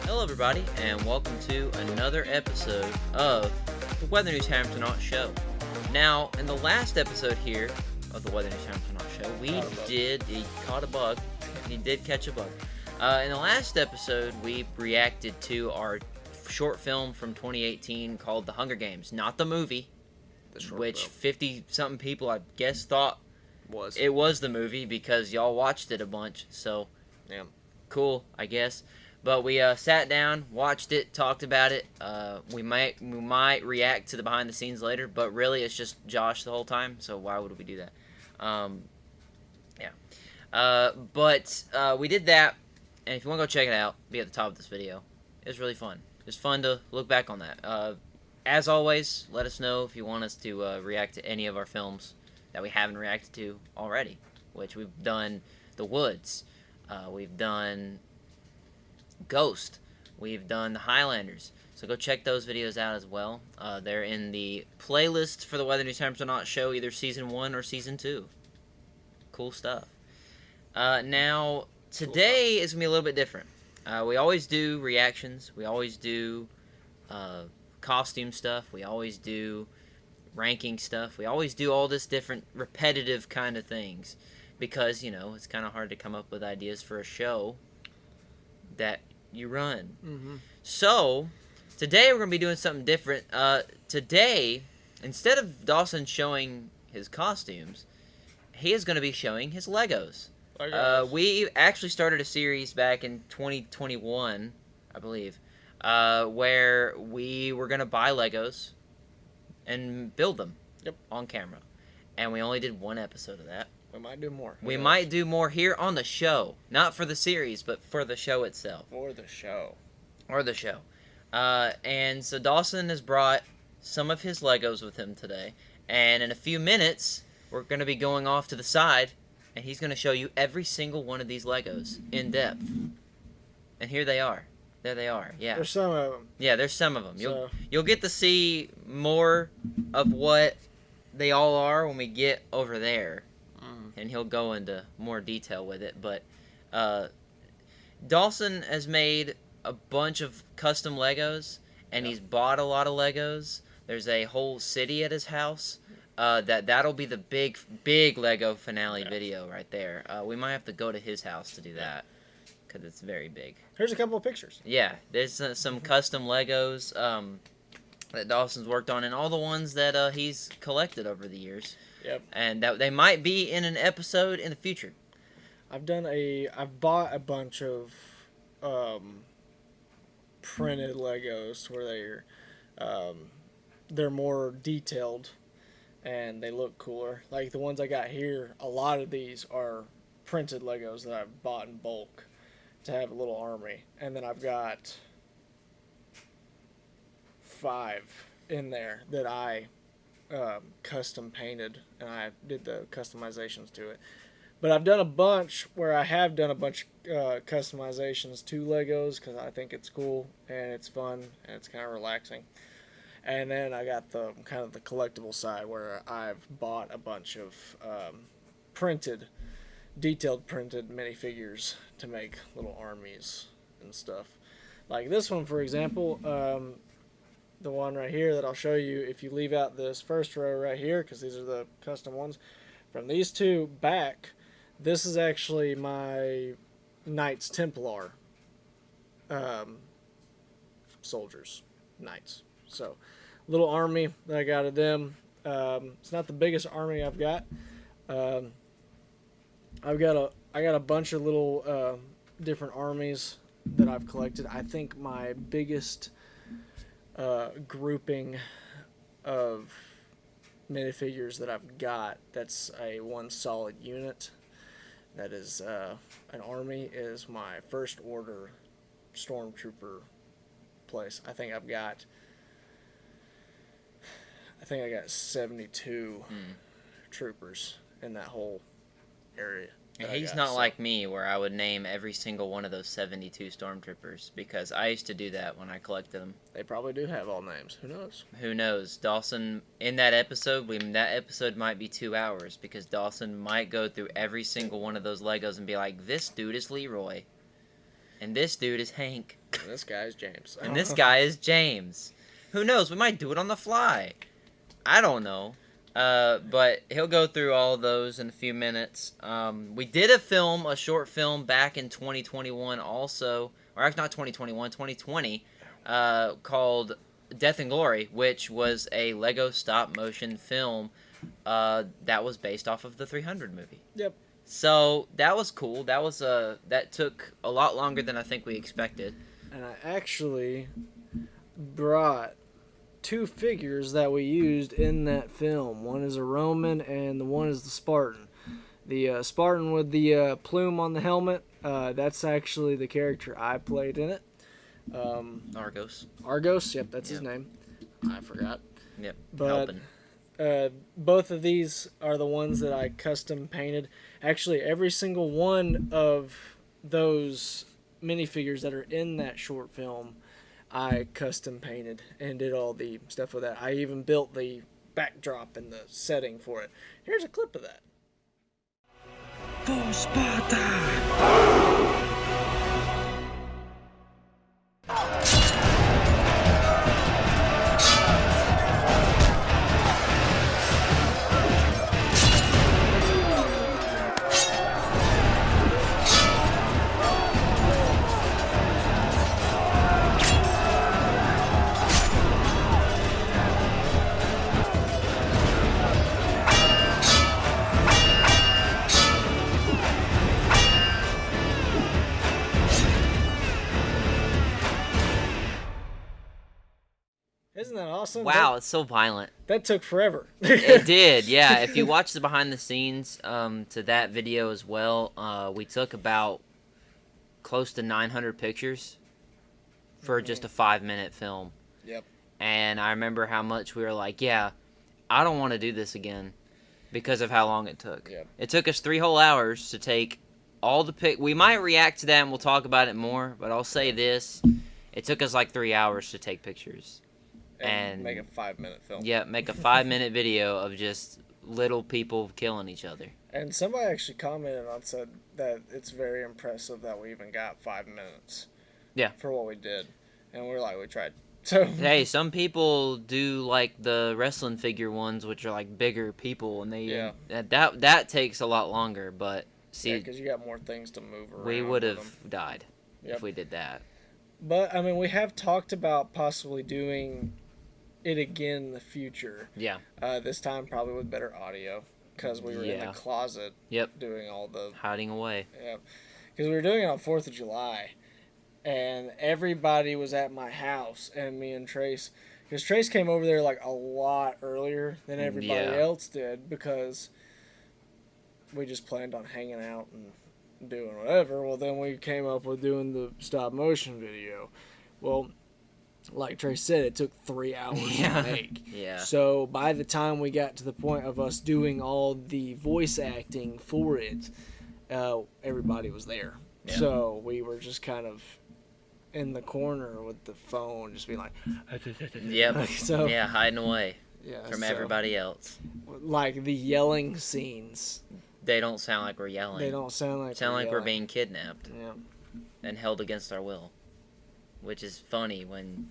Hello, everybody, and welcome to another episode of the Weather News Hamilton Knot Show. Now, in the last episode here of the Weather News Hamilton Knot Show, he caught a bug. He did catch a bug. In the last episode, we reacted to our short film from 2018 called The Hunger Games. Not the movie, which 50-something people, I guess, thought it was the movie because y'all watched it a bunch. So, yeah, cool, I guess. But we sat down, watched it, talked about it. We might react to the behind the scenes later, but really it's just Josh the whole time. So why would we do that? But we did that, and if you want to go check it out, be at the top of this video. It's really fun. It's fun to look back on that. As always, let us know if you want us to react to any of our films that we haven't reacted to already, which we've done The Woods. We've done Ghost. We've done The Highlanders. So go check those videos out as well. They're in the playlist for the Weather News Hamilton Knot Show, either Season 1 or Season 2. Cool stuff. Now, today is going to be a little bit different. We always do reactions. We always do costume stuff. We always do ranking stuff. We always do all this different repetitive kind of things. Because, you know, it's kind of hard to come up with ideas for a show that you run. Mm-hmm. So, today we're going to be doing something different. Today, instead of Dawson showing his costumes, he is going to be showing his Legos. We actually started a series back in 2021, I believe, where we were going to buy Legos and build them on camera. And we only did one episode of that. We might do more. We might do more here on the show. Not for the series, but for the show itself. For the show. Or the show. And so Dawson has brought some of his Legos with him today. And in a few minutes, we're going to be going off to the side. And he's going to show you every single one of these Legos in depth. And here they are. There they are. Yeah. There's some of them. Yeah, there's some of them. You'll get to see more of what they all are when we get over there. And he'll go into more detail with it. But Dawson has made a bunch of custom Legos, and he's bought a lot of Legos. There's a whole city at his house. That'll be the big Lego finale video right there. We might have to go to his house to do that because it's very big. Here's a couple of pictures. Yeah, there's some custom Legos that Dawson's worked on, and all the ones that he's collected over the years. Yep. And that they might be in an episode in the future. I've bought a bunch of printed Legos where they're more detailed and they look cooler. Like the ones I got here, a lot of these are printed Legos that I've bought in bulk to have a little army. And then I've got 5 in there that I custom painted, and I did the customizations to it. But I've done a bunch where I have done a bunch of customizations to Legos because I think it's cool and it's fun and it's kind of relaxing. And then I got the kind of the collectible side where I've bought a bunch of detailed printed minifigures to make little armies and stuff. Like this one, for example, the one right here that I'll show you, if you leave out this first row right here, because these are the custom ones, from these two back, this is actually my Knights Templar soldiers, Knights. So, little army that I got of them. It's not the biggest army I've got. I got a bunch of little different armies that I've collected. I think my biggest grouping of minifigures that I've got that's a one solid unit that is an army is my First Order Stormtrooper place. I think I got 72 troopers in that whole area. And he's not like me, where I would name every single one of those 72 Stormtroopers, because I used to do that when I collected them. They probably do have all names. Who knows? Who knows? Dawson, in that episode, that episode might be 2 hours, because Dawson might go through every single one of those Legos and be like, this dude is Leroy, and this dude is Hank, And this guy is James. And this guy is James. Who knows? We might do it on the fly. I don't know. But he'll go through all of those in a few minutes. We did a short film back in 2021 also, or actually not 2021, 2020, called Death and Glory, which was a Lego stop motion film that was based off of the 300 movie. Yep. So that was cool. That took a lot longer than I think we expected. And I actually brought 2 figures that we used in that film. One is a Roman and the one is the Spartan. The Spartan with the plume on the helmet, that's actually the character I played in it. Argos. Argos, yep, that's his name. I forgot. Yep, but both of these are the ones that I custom painted. Actually, every single one of those minifigures that are in that short film, I custom painted and did all the stuff with that. I even built the backdrop and the setting for it. Here's a clip of that. For Sparta! Isn't that awesome? Wow, it's so violent. That took forever. It did, yeah. If you watch the behind the scenes to that video as well, we took about close to 900 pictures for just a 5-minute film. Yep. And I remember how much we were like, yeah, I don't want to do this again because of how long it took. Yep. It took us 3 whole hours to take all the We might react to that and we'll talk about it more, but I'll say this. It took us like 3 hours to take pictures. And make a 5-minute film. Yeah, make a 5-minute video of just little people killing each other. And somebody actually commented on said that it's very impressive that we even got 5 minutes. Yeah. For what we did, and we're like, we tried. So hey, some people do like the wrestling figure ones, which are like bigger people, and they that takes a lot longer. But see, because you got more things to move around. We would have died if we did that. But I mean, we have talked about possibly doing it again in the future. Yeah. This time probably with better audio because we were in the closet. Yep. Doing all the hiding away. Yep. Because we were doing it on 4th of July, and everybody was at my house, and me and Trace, because Trace came over there like a lot earlier than everybody else did because we just planned on hanging out and doing whatever. Well, then we came up with doing the stop motion video. Well, like Trace said, it took 3 hours to make. Yeah. So by the time we got to the point of us doing all the voice acting for it, everybody was there. Yeah. So we were just kind of in the corner with the phone, just being like, yep. So, yeah, hiding away from so, everybody else. Like the yelling scenes. They don't sound like we're yelling. They don't sound like we're being kidnapped. Yeah. And held against our will. Which is funny when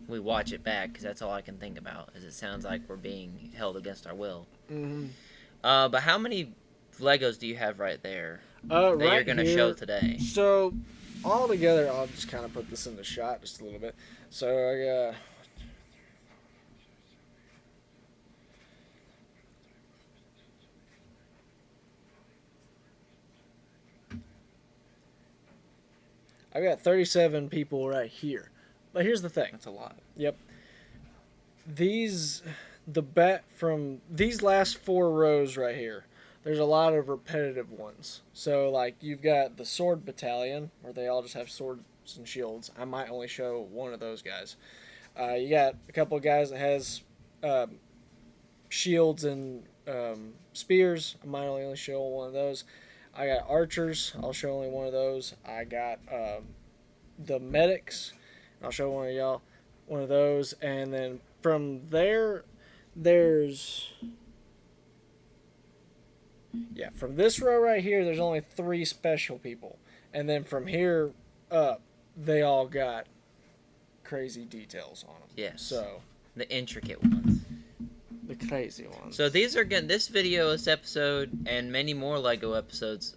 we watch it back, because that's all I can think about, is it sounds like we're being held against our will. Mm-hmm. But how many Legos do you have right there that you're going to show today? So, all together, I'll just kind of put this in the shot just a little bit. So, I I've got 37 people right here. But here's the thing. That's a lot. Yep. From these last 4 rows right here, there's a lot of repetitive ones. So, like, you've got the sword battalion, where they all just have swords and shields. I might only show one of those guys. You got a couple of guys that has shields and spears. I might only show one of those. I got archers. I'll show only one of those. I got the medics. I'll show one of y'all one of those. And then from there, from this row right here, there's only 3 special people. And then from here up, they all got crazy details on them. Yes. So The intricate ones. the crazy ones. So these are good. This video, this episode, and many more Lego episodes.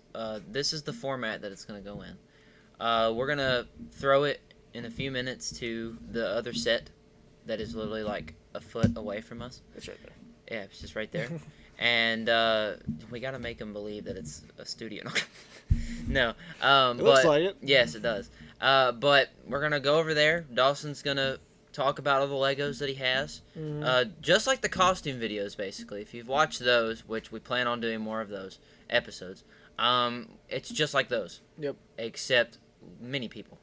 This is the format that it's gonna go in. We're gonna throw it in a few minutes to the other set that is literally like a foot away from us. It's right there. Yeah, it's just right there. And we gotta make them believe that it's a studio. No. It looks like it. Yes, it does. But we're gonna go over there. Dawson's gonna talk about all the Legos that he has. Just like the costume videos, basically. If you've watched those, which we plan on doing more of those episodes, it's just like those. Yep. Except many people.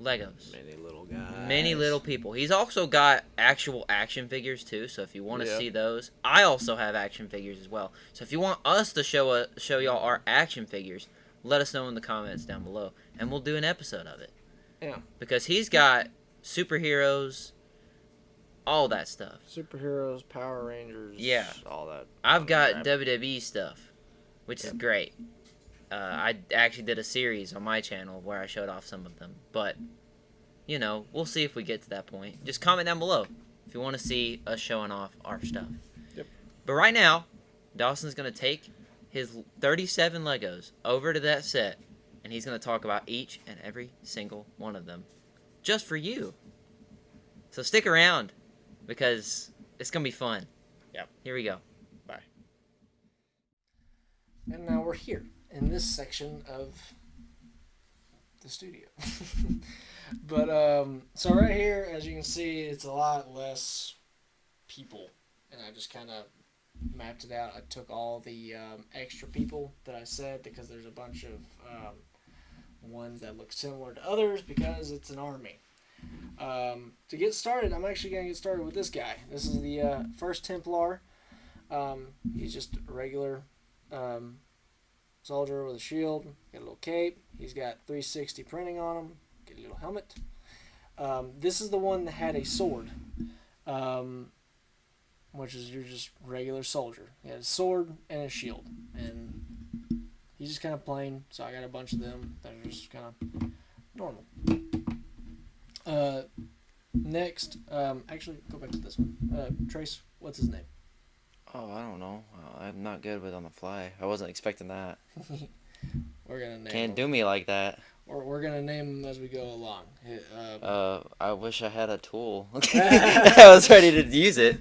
Legos. Many little guys. Many little people. He's also got actual action figures too, so if you want to see those, I also have action figures as well. So if you want us to show y'all our action figures, let us know in the comments down below, and we'll do an episode of it. Yeah. Because he's got superheroes, all that stuff. Superheroes, Power Rangers. Yeah. All that. I've got WWE stuff, which is great. I actually did a series on my channel where I showed off some of them. But, you know, we'll see if we get to that point. Just comment down below if you want to see us showing off our stuff. Yep. But right now, Dawson's going to take his 37 Legos over to that set, and he's going to talk about each and every single one of them. Just for you. So stick around, because it's going to be fun. Yep. Here we go. Bye. And now we're here in this section of the studio. But so right here, as you can see, it's a lot less people, and I just kind of mapped it out. I took all the extra people that I said, because there's a bunch of ones that look similar to others because it's an army. To get started, I'm actually going to get started with this guy. This is the first Templar. He's just a regular soldier with a shield, got a little cape. He's got 360 printing on him, get a little helmet. This is the one that had a sword, which is your just regular soldier. He had a sword and a shield, and he's just kind of plain, so I got a bunch of them that are just kind of normal. Next, actually, go back to this one. Trace, what's his name? Oh, I don't know. I'm not good with on the fly. I wasn't expecting that. We're gonna name Can't him. do me like that. Or we're gonna name him as we go along. I wish I had a tool. I was ready to use it.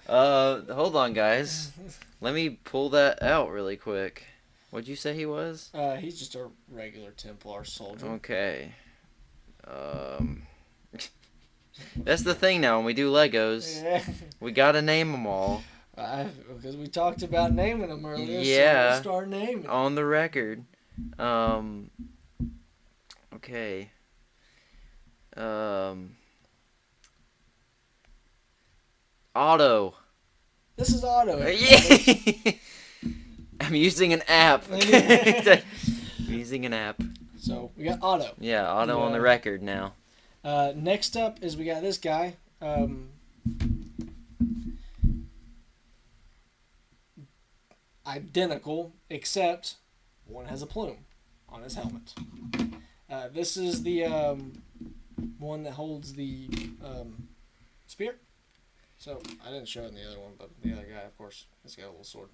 Hold on, guys. Let me pull that out really quick. What'd you say he was? He's just a regular Templar soldier. Okay. That's the thing now. When we do Legos, Yeah. we gotta name them all Because we talked about naming them earlier. Yeah. So we'll start naming. on the record. Okay. Otto. This is Otto. Yeah. I'm using an app. I'm using an app. So we got Otto. Yeah, Otto on the record now. Next up is we got this guy. Identical, except one has a plume on his helmet. This is the one that holds the spear. So I didn't show it in the other one, but the other guy, of course, has got a little sword.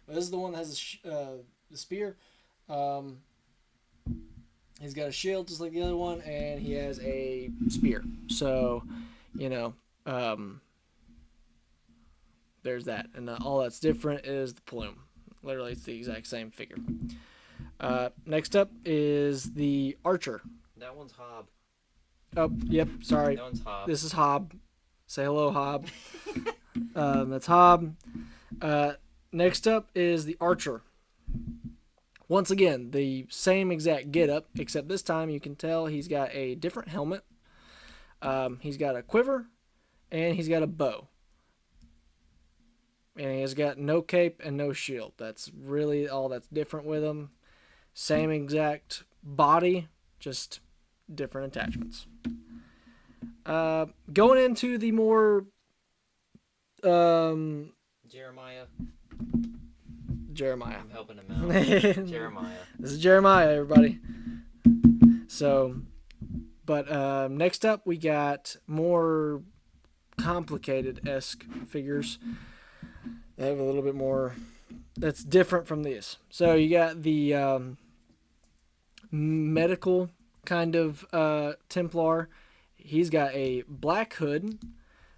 But this is the one that has the spear. He's got a shield just like the other one, and he has a spear. So, you know, there's that. And all that's different is the plume. Literally, it's the exact same figure. Next up is the archer. That one's Hob. Oh, yep, sorry. That one's Hob. This is Hob. Say hello, Hob. That's Hob. Next up is the archer. Once again, the same exact getup, except this time you can tell he's got a different helmet. He's got a quiver, and he's got a bow. And he has got no cape and no shield. That's really all that's different with him. Same exact body, just different attachments. Going into the more Jeremiah. Jeremiah. I'm helping him out. Jeremiah. This is Jeremiah, everybody. So, But next up, we got more complicated-esque figures. They have a little bit more that's different from these. So you got the medical kind of Templar. He's got a black hood.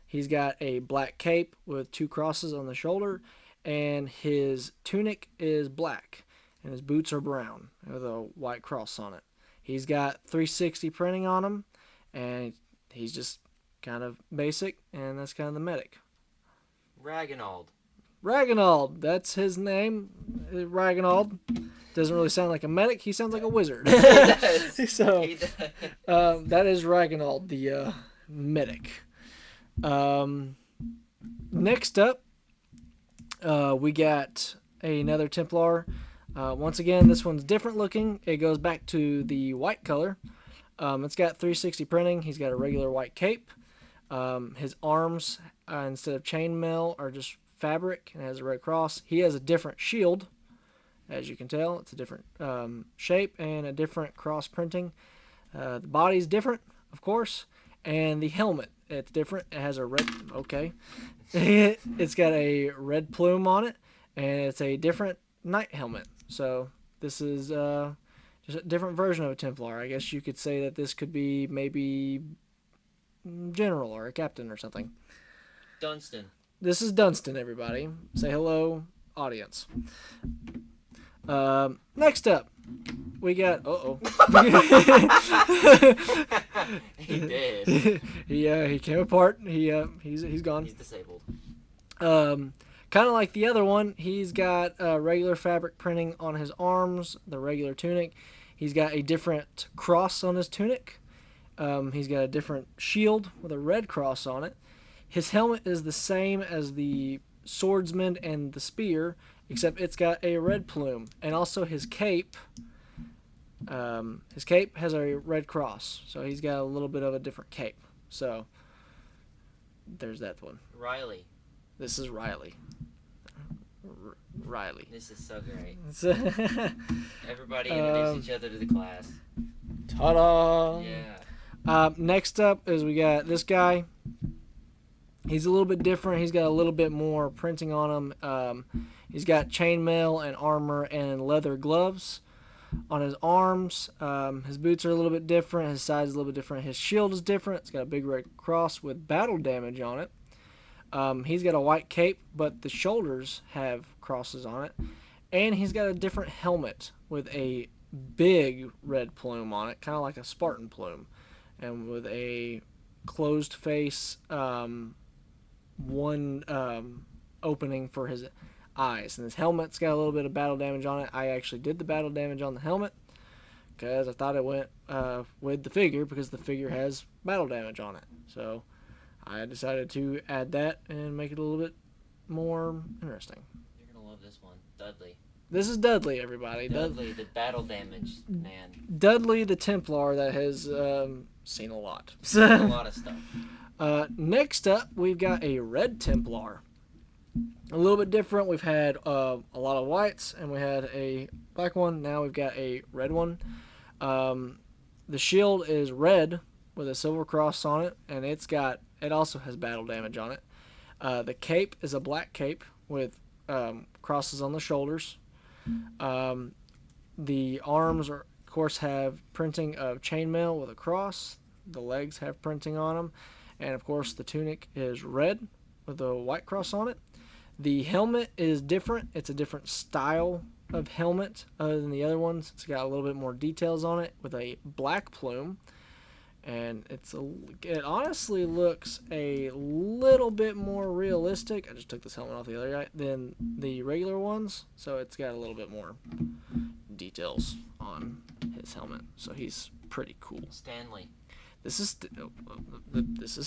He's got a black cape with 2 crosses on the shoulder, and his tunic is black, and his boots are brown with a white cross on it. He's got 360 printing on him, and he's just kind of basic, and that's kind of the medic. Ragnald, that's his name. Ragnald doesn't really sound like a medic. He sounds like a wizard. So that is Ragnald, the medic. Next up, we got another Templar. Once again, this one's different looking. It goes back to the white color. It's got 360 printing. He's got a regular white cape. His arms, instead of chainmail, are just fabric and has a red cross. He has a different shield, as you can tell. It's a different shape and a different cross printing. The body's different, of course, and the helmet, it's different. It has a red, it's got a red plume on it, and it's a different knight helmet. So this is just a different version of a Templar. I guess you could say that this could be maybe general or a captain or something. Dunstan. This is Dunstan, everybody. Say hello, audience. Next up, we got. He did. He came apart. He's gone. He's disabled. Kind of like the other one, he's got regular fabric printing on his arms, the regular tunic. He's got a different cross on his tunic. He's got a different shield with a red cross on it. His helmet is the same as the swordsman and the spear, except it's got a red plume. And also his cape. His cape has a red cross, so he's got a little bit of a different cape. So there's that one. Riley. This is Riley. Riley. This is so great. Everybody introduce each other to the class. Ta-da! Yeah. Next up is we got this guy. He's a little bit different. He's got a little bit more printing on him. He's got chainmail and armor and leather gloves on his arms. His boots are a little bit different. His size is a little bit different. His shield is different. It's got a big red cross with battle damage on it. He's got a white cape, but the shoulders have crosses on it. And he's got a different helmet with a big red plume on it, kind of like a Spartan plume. And with a closed face, one opening for his eyes. And his helmet's got a little bit of battle damage on it. I actually did the battle damage on the helmet because I thought it went with the figure, because the figure has battle damage on it. So I decided to add that and make it a little bit more interesting. You're going to love this one. Dudley. This is Dudley, everybody. Dudley, the battle damage man. Dudley, the Templar that has seen a lot. Seen a lot of stuff. Next up, we've got a red Templar. A little bit different. We've had a lot of whites, and we had a black one. Now we've got a red one. The shield is red with a silver cross on it, and it also has battle damage on it. The cape is a black cape with crosses on the shoulders. The arms of course have printing of chainmail with a cross. The legs have printing on them, and of course the tunic is red with a white cross on it. The helmet is different. It's a different style of helmet other than the other ones. It's got a little bit more details on it with a black plume, and it honestly looks a little bit more realistic. I just took this helmet off the other guy than the regular ones, so it's got a little bit more details on his helmet. So he's pretty cool. Stanley. This is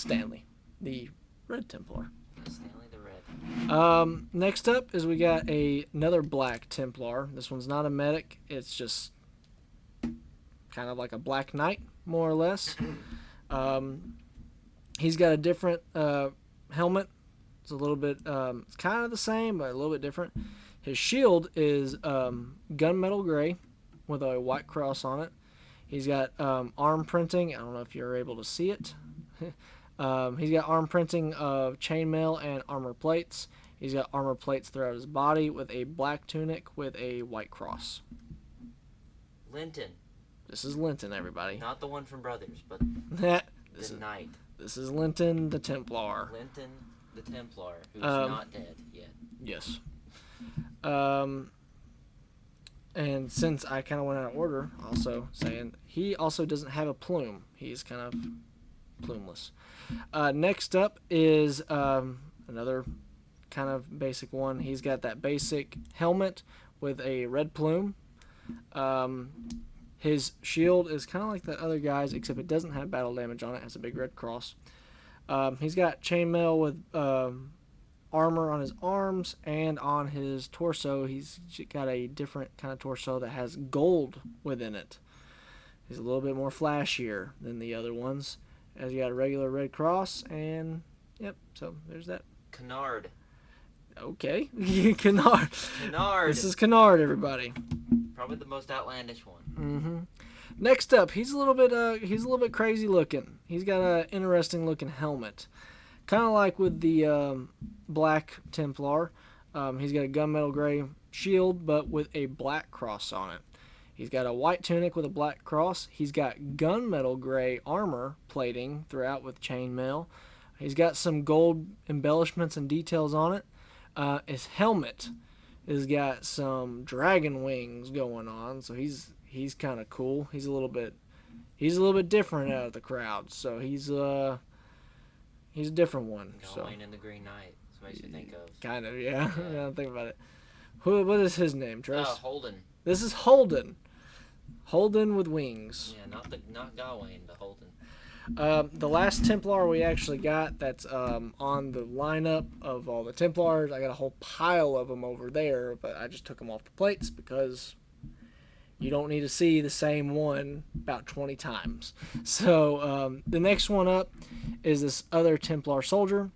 Stanley, the Red Templar. Stanley the Red. Next up is we got another black Templar. This one's not a medic. It's just kind of like a Black Knight, more or less. He's got a different helmet. It's a little bit, it's kind of the same, but a little bit different. His shield is gunmetal gray with a white cross on it. He's got arm printing. I don't know if you're able to see it. He's got arm printing of chainmail and armor plates. He's got armor plates throughout his body with a black tunic with a white cross. Linton. This is Linton, everybody. Not the one from Brothers, but the Knight. This is Linton the Templar. Linton the Templar, who's not dead yet. Yes. And since I kind of went out of order, also saying he also doesn't have a plume. He's kind of plumeless. Next up is another kind of basic one. He's got that basic helmet with a red plume. His shield is kind of like the other guy's, except it doesn't have battle damage on it. It has a big red cross. He's got chainmail with armor on his arms and on his torso. He's got a different kind of torso that has gold within it. He's a little bit more flashier than the other ones. As you got a regular red cross, and yep, so there's that. Kennard. Okay, Kennard. Kennard. This is Kennard, everybody. Probably the most outlandish one. Mm-hmm. Next up, he's a little bit crazy looking. He's got an interesting looking helmet, kind of like with the Black Templar. He's got a gunmetal gray shield, but with a black cross on it. He's got a white tunic with a black cross. He's got gunmetal gray armor plating throughout with chainmail. He's got some gold embellishments and details on it. His helmet has got some dragon wings going on, so he's kind of cool. He's a little bit different out of the crowd, so he's a different one. Gawain and the Green Knight. That's what makes you think of. Kind of, yeah. Yeah. Think about it. What is his name, Trace? Holden. This is Holden. Holden with wings. Yeah, not Gawain, but Holden. The last Templar we actually got that's on the lineup of all the Templars. I got a whole pile of them over there, but I just took them off the plates because you don't need to see the same one about 20 times. So the next one up is this other Templar soldier.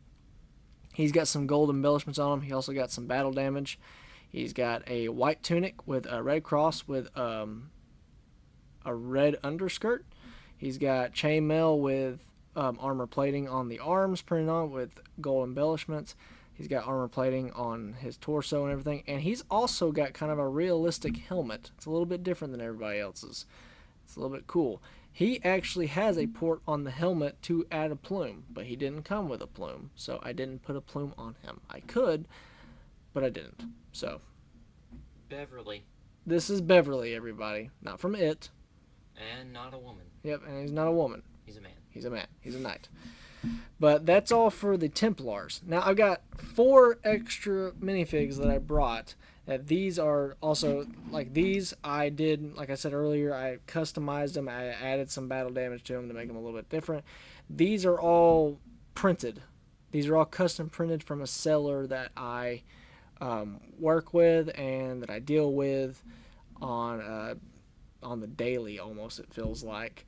He's got some gold embellishments on him. He also got some battle damage. He's got a white tunic with a red cross with a red underskirt. He's got chainmail with armor plating on the arms printed on with gold embellishments. He's got armor plating on his torso and everything. And he's also got kind of a realistic helmet. It's a little bit different than everybody else's. It's a little bit cool. He actually has a port on the helmet to add a plume, but he didn't come with a plume, so I didn't put a plume on him. I could, but I didn't. So Beverly. This is Beverly, everybody. Not from It. And not a woman. Yep, and he's not a woman. He's a man. He's a man. He's a knight. But that's all for the Templars. Now, I've got 4 extra minifigs that I brought. That these are also, like these, I did, like I said earlier, I customized them. I added some battle damage to them to make them a little bit different. These are all printed. These are all custom printed from a seller that I work with and that I deal with on the daily, almost, it feels like,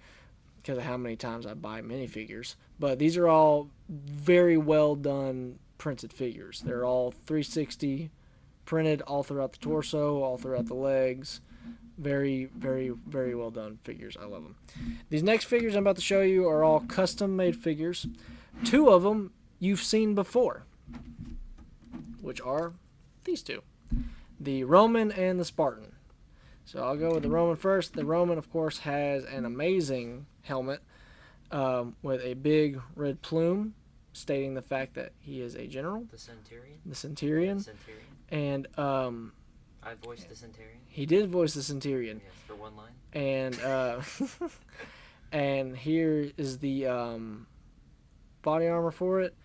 because of how many times I buy minifigures. But these are all very well done printed figures. They're all 360 printed all throughout the torso, all throughout the legs. Very, very, very well done figures. I love them. These next figures I'm about to show you are all custom made figures. 2 of them you've seen before, which are these 2, the Roman and the Spartan. So I'll go with the Roman first. The Roman, of course, has an amazing helmet with a big red plume, stating the fact that he is a general. The Centurion. The Centurion. The Centurion. And I voiced the Centurion. He did voice the Centurion. Yes, for one line. And and here is the body armor for it.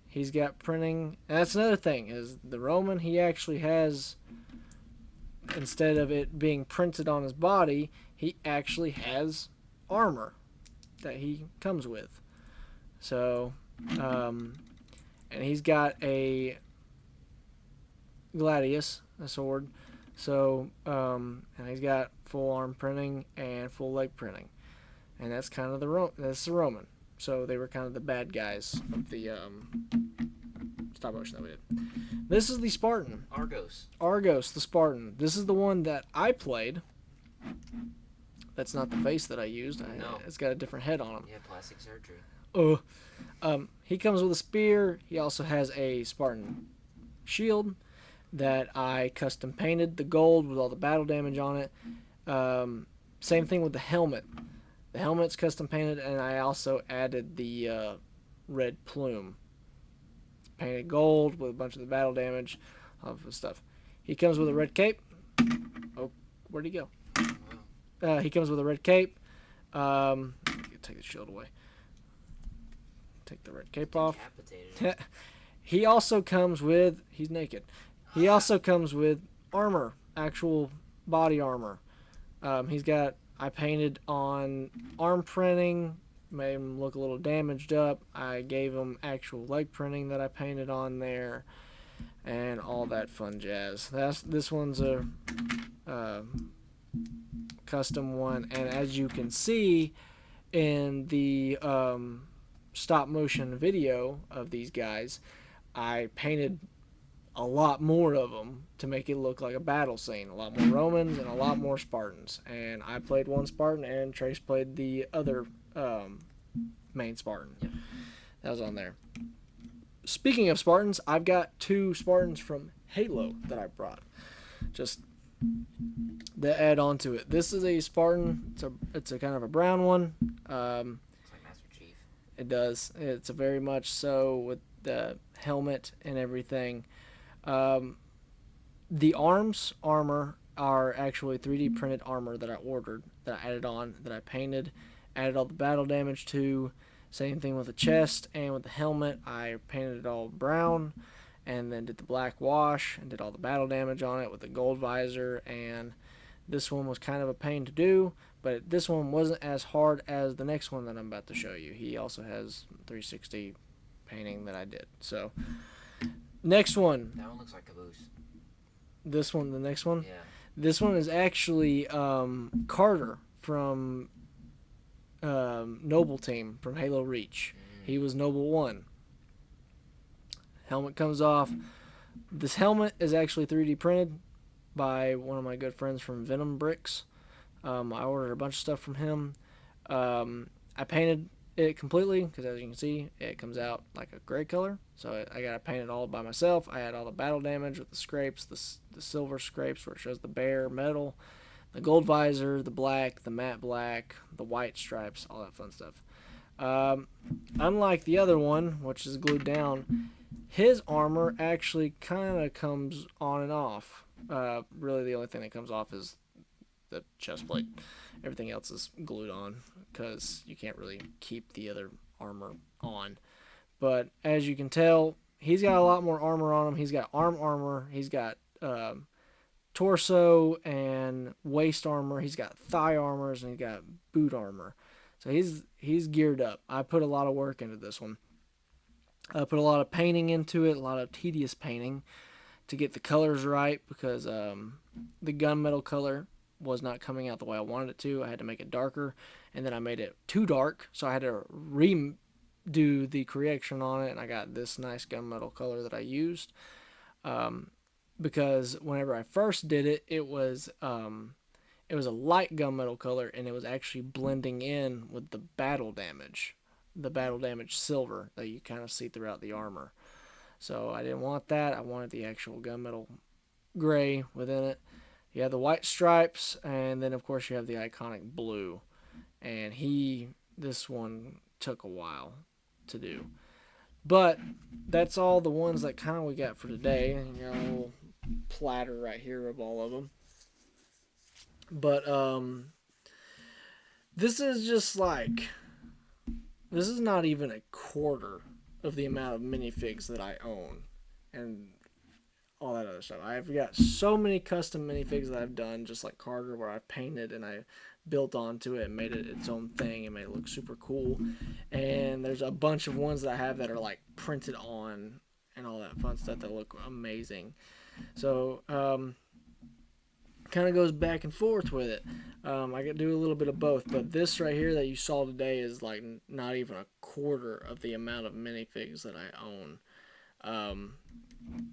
He's got printing. And that's another thing, is the Roman, he actually has, instead of it being printed on his body, he actually has armor that he comes with. So, and he's got a gladius, a sword. So, and he's got full arm printing and full leg printing. And that's kind of that's the Roman. So they were kind of the bad guys of the stop motion that we did. This is the Spartan. Argos. Argos, the Spartan. This is the one that I played That's not the face that I used. No. It's got a different head on him. Yeah, plastic surgery. He comes with a spear. He also has a Spartan shield that I custom painted the gold with all the battle damage on it. Same thing with the helmet. The helmet's custom painted, and I also added the red plume. It's painted gold with a bunch of the battle damage, all of the stuff. He comes with a red cape. Oh, where'd he go? He comes with a red cape. Take the shield away. Take the red cape off. He also comes with, he's naked. He also comes with armor, actual body armor. I painted on arm printing, made him look a little damaged up. I gave him actual leg printing that I painted on there, and all that fun jazz. This one's a custom one, and as you can see in the stop motion video of these guys, I painted a lot more of them to make it look like a battle scene. A lot more Romans and a lot more Spartans. And I played one Spartan, and Trace played the other main Spartan. Yep. That was on there. Speaking of Spartans, I've got 2 Spartans from Halo that I brought. Just to add on to it. This is a Spartan. It's a kind of a brown one. It's like Master Chief. It does. It's a very much so with the helmet and everything. The armor are actually 3D printed armor that I ordered, that I added on, that I painted, added all the battle damage to. Same thing with the chest and with the helmet. I painted it all brown and then did the black wash and did all the battle damage on it with the gold visor. And this one was kind of a pain to do, but this one wasn't as hard as the next one that I'm about to show you. He also has 360 painting that I did. So next one. That one looks like Caboose. The next one? Yeah. This one is actually Carter from Noble Team from Halo Reach. He was Noble 1. Helmet comes off. This helmet is actually 3D printed by one of my good friends from Venom Bricks. I ordered a bunch of stuff from him. I painted it completely because, as you can see, it comes out like a gray color. So I got to paint it all by myself. I had all the battle damage with the scrapes, the silver scrapes where it shows the bare metal, the gold visor, the black, the matte black, the white stripes, all that fun stuff. Unlike the other one, which is glued down, his armor actually kind of comes on and off. Really, the only thing that comes off is the chest plate. Everything else is glued on because you can't really keep the other armor on. But as you can tell, he's got a lot more armor on him. He's got arm armor. He's got torso and waist armor. He's got thigh armors, and he's got boot armor. So he's geared up. I put a lot of work into this one. I put a lot of painting into it, a lot of tedious painting to get the colors right because the gunmetal color was not coming out the way I wanted it to. I had to make it darker, and then I made it too dark, so I had to redo the correction on it, and I got this nice gunmetal color that I used. Because whenever I first did it, it was a light gunmetal color, and it was actually blending in with the battle damage silver that you kind of see throughout the armor. So I didn't want that. I wanted the actual gunmetal gray within it. You have the white stripes, and then of course you have the iconic blue. And this one took a while to do. But that's all the ones that kind of we got for today. And you got a little platter right here of all of them. But this is just like, this is not even a quarter of the amount of minifigs that I own and all that other stuff. I've got so many custom minifigs that I've done, just like Carter, where I've painted and I built onto it and made it its own thing and made it look super cool. And there's a bunch of ones that I have that are like printed on and all that fun stuff that look amazing. So kind of goes back and forth with it. I could do a little bit of both, but this right here that you saw today is like not even a quarter of the amount of minifigs that I own.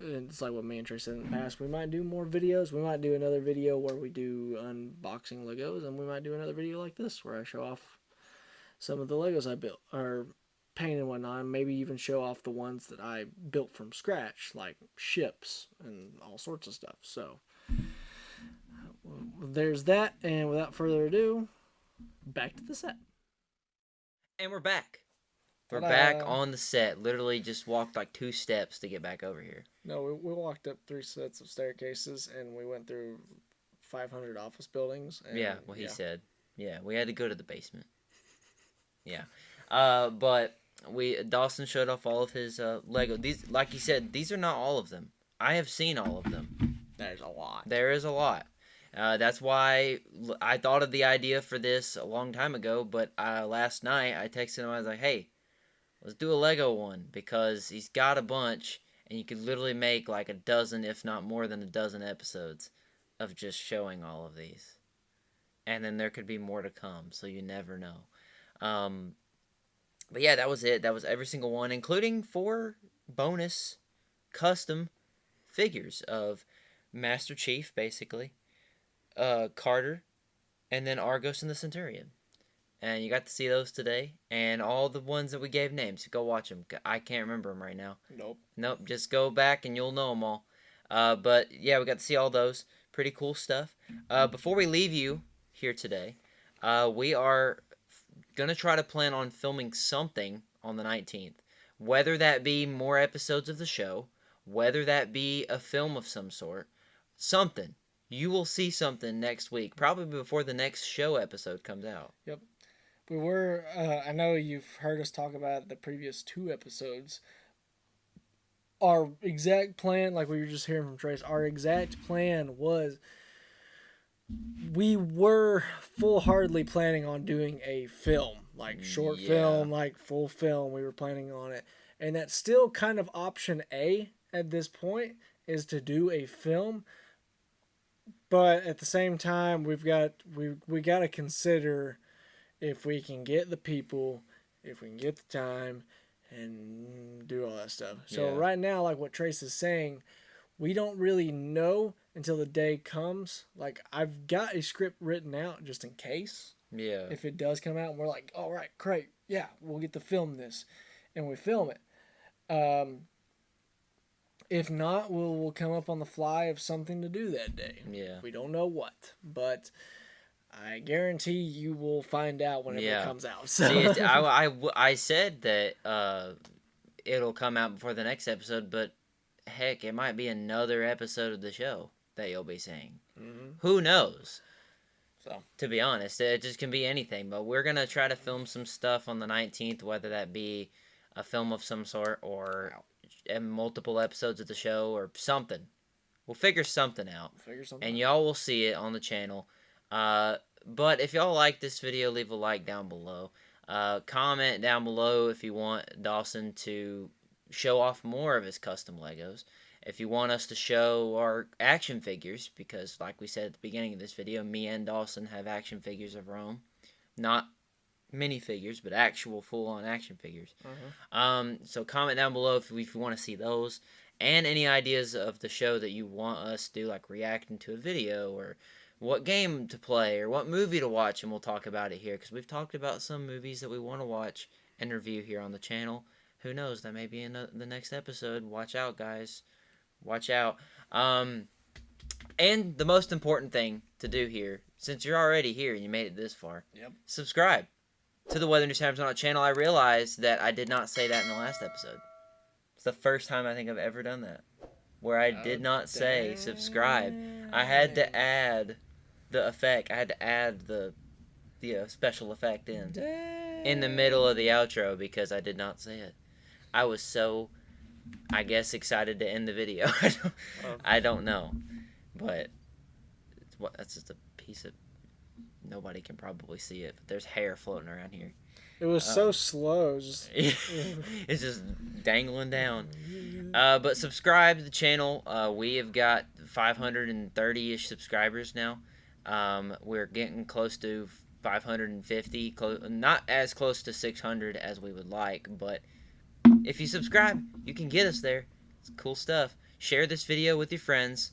it's like what me and Trey said in the past. We might do more videos. We might do another video where we do unboxing Legos, and we might do another video like this where I show off some of the Legos I built or painted and whatnot. Maybe even show off the ones that I built from scratch, like ships and all sorts of stuff. So there's that, and without further ado, back to the set. And we're back. We're Ta-da. back on the set. Literally just walked like 2 steps to get back over here. No, we walked up 3 sets of staircases, and we went through 500 office buildings. And, Yeah, what he said. Yeah, we had to go to the basement. Yeah. But Dawson showed off all of his Lego. These, like he said, these are not all of them. I have seen all of them. There's a lot. There is a lot. That's why I thought of the idea for this a long time ago, but last night I texted him. I was like, hey, let's do a Lego one, because he's got a bunch, and you could literally make like a dozen, if not more than a dozen episodes of just showing all of these. And then there could be more to come, so you never know. But yeah, that was it. That was every single one, including 4 bonus custom figures of Master Chief, basically, Carter, and then Argos and the Centurion. And you got to see those today, and all the ones that we gave names. Go watch them. I can't remember them right now. Nope. Just go back and you'll know them all. But yeah, we got to see all those. Pretty cool stuff. Before we leave you here today, we are going to try to plan on filming something on the 19th. Whether that be more episodes of the show, whether that be a film of some sort, something. You will see something next week, probably before the next show episode comes out. Yep. We were, I know you've heard us talk about the previous 2 episodes. Our exact plan, like we were just hearing from Trace, our exact plan was we were full-heartedly planning on doing a film, like short film, like full film. We were planning on it. And that's still kind of option A at this point, is to do a film. But at the same time, we got to consider if we can get the people, if we can get the time, and do all that stuff. So right now, like what Trace is saying, we don't really know until the day comes. Like, I've got a script written out just in case. Yeah. If it does come out, and we're like, all right, great, yeah, we'll get to film this, and we film it. If not, we'll come up on the fly of something to do that day. Yeah. We don't know what, but I guarantee you will find out whenever it comes out. So. See, I said that it'll come out before the next episode, but heck, it might be another episode of the show that you'll be seeing. Mm-hmm. Who knows? So, to be honest, it just can be anything. But we're going to try to film some stuff on the 19th, whether that be a film of some sort or multiple episodes of the show or something. We'll figure something out. And y'all will see it on the channel. But if y'all like this video, leave a like down below. Comment down below if you want Dawson to show off more of his custom Legos. If you want us to show our action figures, because like we said at the beginning of this video, me and Dawson have action figures of our own. Not minifigures, but actual full-on action figures. So comment down below if you want to see those. And any ideas of the show that you want us to do, like reacting to a video, or what game to play, or what movie to watch, and we'll talk about it here. Because we've talked about some movies that we want to watch and review here on the channel. Who knows, that may be in the next episode. Watch out, guys. Watch out. And the most important thing to do here, since you're already here and you made it this far, subscribe to the Weather News Times on our channel. I realized that I did not say that in the last episode. It's the first time I think I've ever done that, where I did not say subscribe. I had to add the effect. I had to add the special effect in the middle of the outro because I did not say it. I was so, I guess, excited to end the video. I don't know, but that's just a piece of. Nobody can probably see it, but there's hair floating around here. It was so slow. It's just dangling down. But subscribe to the channel. We have got 530-ish subscribers now. We're getting close to 550. Not as close to 600 as we would like, but if you subscribe, you can get us there. It's cool stuff. Share this video with your friends.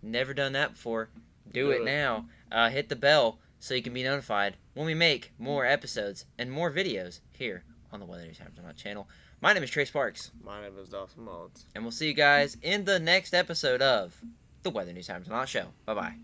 Never done that before. Do it now. Hit the bell so you can be notified when we make more episodes and more videos here on the Weather News Times channel. My name is Trey Sparks. My name is Dawson Mullins. And we'll see you guys in the next episode of the Weather News Times Show. Bye-bye.